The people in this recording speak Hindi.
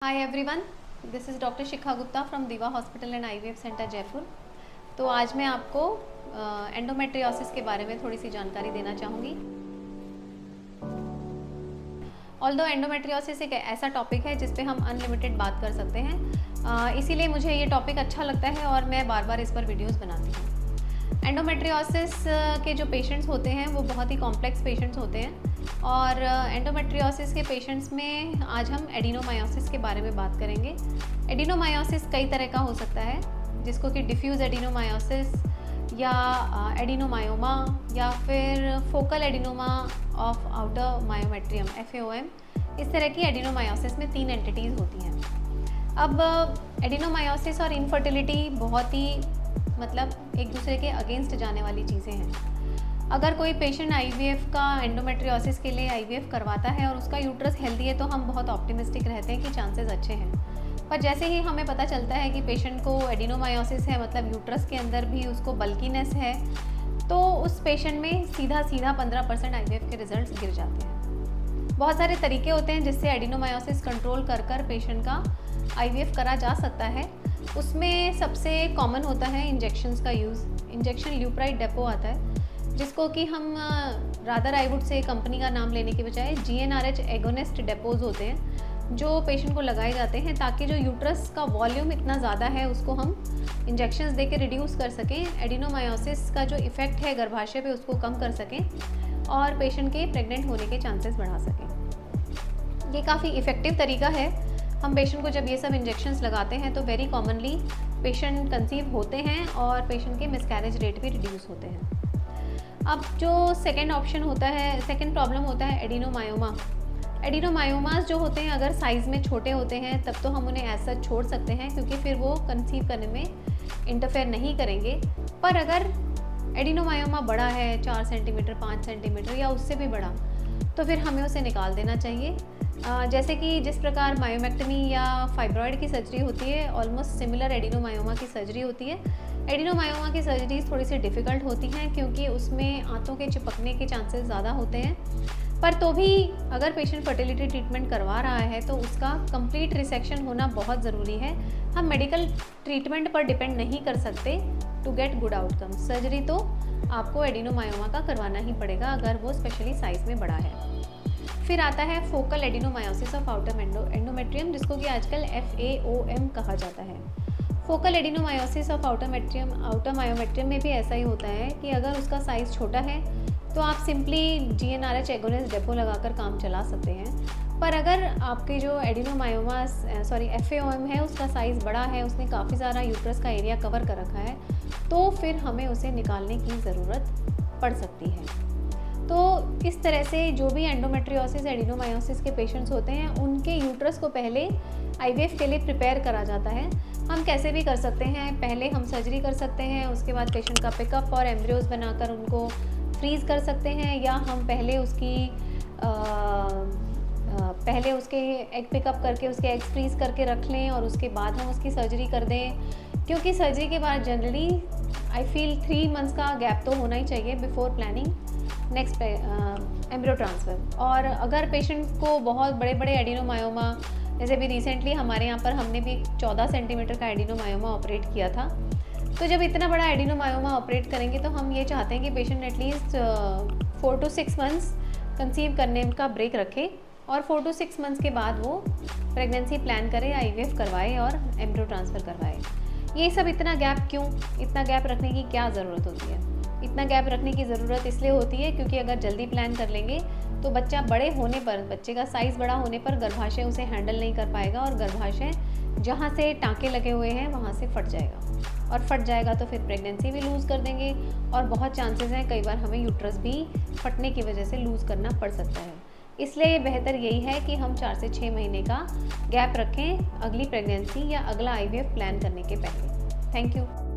Hi everyone, this is doctor Shikha Gupta from Diva hospital and IVF centre Jaipur. तो आज मैं आपको एंडोमेट्रियोसिस के बारे में थोड़ी सी जानकारी देना चाहूँगी। ऑल्दो एंडोमेट्रियोसिस एक ऐसा टॉपिक है जिस पे हम अनलिमिटेड बात कर सकते हैं, इसीलिए मुझे ये टॉपिक अच्छा लगता है और मैं बार बार इस पर वीडियोस बनाती हूँ। एंडोमेट्रियोसिस के जो पेशेंट्स होते हैं वो बहुत ही कॉम्प्लेक्स पेशेंट्स होते हैं और एंडोमेट्रियोसिस के पेशेंट्स में आज हम एडिनोमायोसिस के बारे में बात करेंगे। एडिनोमायोसिस कई तरह का हो सकता है, जिसको कि डिफ्यूज़ एडिनोमायोसिस या एडिनोमायोमा या फिर focal adenoma of outer myometrium FAOM। इस तरह की एडिनोमायोसिस में 3 एंटिटीज़ होती हैं। अब एडिनोमायोसिस और इनफर्टिलिटी बहुत ही एक दूसरे के अगेंस्ट जाने वाली चीज़ें हैं। अगर कोई पेशेंट IVF का एंडोमेट्रियोसिस के लिए IVF करवाता है और उसका यूट्रस हेल्दी है तो हम बहुत ऑप्टिमिस्टिक रहते हैं कि चांसेस अच्छे हैं। पर जैसे ही हमें पता चलता है कि पेशेंट को एडिनोमायोसिस है, मतलब यूट्रस के अंदर भी उसको बल्कीनेस है, तो उस पेशेंट में सीधा 15% IVF के रिजल्ट्स गिर जाते हैं। बहुत सारे तरीके होते हैं जिससे एडिनोमायोसिस कंट्रोल कर पेशेंट का IVF करा जा सकता है। उसमें सबसे कॉमन होता है इंजेक्शंस का यूज़। इंजेक्शन ल्यूप्राइड डेपो आता है, जिसको कि हम rather I would say company का नाम लेने के बजाय GnRH एगोनिस्ट डेपोज होते हैं जो पेशेंट को लगाए जाते हैं, ताकि जो यूट्रस का वॉल्यूम इतना ज़्यादा है उसको हम इंजेक्शंस दे के रिड्यूस कर सकें, एडिनोमायोसिस का जो इफ़ेक्ट है गर्भाशय पे उसको कम कर सकें और पेशेंट के प्रेग्नेंट होने के चांसेस बढ़ा सकें। ये काफ़ी इफ़ेक्टिव तरीका है। हम पेशेंट को जब ये सब इंजेक्शंस लगाते हैं तो वेरी कॉमनली पेशेंट कंसीव होते हैं और पेशेंट के मिसकैरेज रेट भी रिड्यूस होते हैं। अब जो सेकेंड ऑप्शन होता है, सेकेंड प्रॉब्लम होता है एडिनोमायोमा। एडिनोमायोमास जो होते हैं अगर साइज़ में छोटे होते हैं तब तो हम उन्हें ऐसा छोड़ सकते हैं, क्योंकि फिर वो कंसीव करने में इंटरफेयर नहीं करेंगे। पर अगर एडिनोमायोमा बड़ा है 4 सेंटीमीटर 5 सेंटीमीटर या उससे भी बड़ा, तो फिर हमें उसे निकाल देना चाहिए। जैसे कि जिस प्रकार मायोमेक्टमी या फाइब्रॉइड की सर्जरी होती है, ऑलमोस्ट सिमिलर एडिनोमायोमा की सर्जरी होती है। एडिनोमायोमा की सर्जरीज थोड़ी सी डिफ़िकल्ट होती हैं क्योंकि उसमें आंतों के चिपकने के चांसेस ज़्यादा होते हैं। पर तो भी अगर पेशेंट फर्टिलिटी ट्रीटमेंट करवा रहा है तो उसका कंप्लीट रिसेक्शन होना बहुत ज़रूरी है। हम मेडिकल ट्रीटमेंट पर डिपेंड नहीं कर सकते to get good outcome. Surgery तो आपको एडिनोमायोमा का करवाना ही पड़ेगा अगर वो स्पेशली साइज़ में बड़ा है। फिर आता है focal adenomyosis of outer endometrium, जिसको कि आजकल FAOM कहा जाता है। Focal adenomyosis of outer myometrium में भी ऐसा ही होता है कि अगर उसका साइज़ छोटा है तो आप सिंपली GnRH एगोनिस्ट डेपो लगाकर काम चला सकते हैं। पर अगर आपके जो FAOM है उसका साइज़ बड़ा है, उसने काफ़ी ज़्यादा यूट्रस का एरिया कवर कर रखा है, तो फिर हमें उसे निकालने की ज़रूरत पड़ सकती है। तो इस तरह से जो भी एंडोमेट्रियोसिस एडिनोमायोसिस के पेशेंट्स होते हैं उनके यूट्रस को पहले IVF के लिए प्रिपेयर करा जाता है। हम कैसे भी कर सकते हैं, पहले हम सर्जरी कर सकते हैं, उसके बाद पेशेंट का पिकअप और एम्ब्रियोज बनाकर उनको फ्रीज़ कर सकते हैं, या हम पहले उसके एग पिकअप करके उसके एग फ्रीज़ करके रख लें और उसके बाद हम उसकी सर्जरी कर दें। क्योंकि सर्जरी के बाद जनरली आई फील 3 मंथ्स का गैप तो होना ही चाहिए before planning next embryo transfer. और अगर पेशेंट को बहुत बड़े बड़े एडिनोमायोमा, जैसे भी रिसेंटली हमारे यहाँ पर हमने भी 14 सेंटीमीटर का एडिनोमायोमा ऑपरेट किया था, तो जब इतना बड़ा एडिनोमायोमा ऑपरेट करेंगे तो हम ये चाहते हैं कि patient at least 4 to 6 months conceive करने का ब्रेक रखे और 4 to 6 मंथ्स के बाद वो प्रेगनेंसी प्लान करे, IVF करवाए और एम्ब्रियो ट्रांसफ़र करवाए। ये सब इतना गैप रखने की क्या ज़रूरत होती है? इतना गैप रखने की ज़रूरत इसलिए होती है क्योंकि अगर जल्दी प्लान कर लेंगे तो बच्चा बड़े होने पर, बच्चे का साइज़ बड़ा होने पर गर्भाशय उसे हैंडल नहीं कर पाएगा और गर्भाशय जहाँ से टाँके लगे हुए हैं वहाँ से फट जाएगा, और फट जाएगा तो फिर प्रेगनेंसी भी लूज़ कर देंगे और बहुत चांसेस हैं कई बार हमें यूट्रस भी फटने की वजह से लूज़ करना पड़ सकता है। इसलिए बेहतर यही है कि हम 4 से 6 महीने का गैप रखें अगली प्रेगनेंसी या अगला IVF प्लान करने के पहले। Thank you.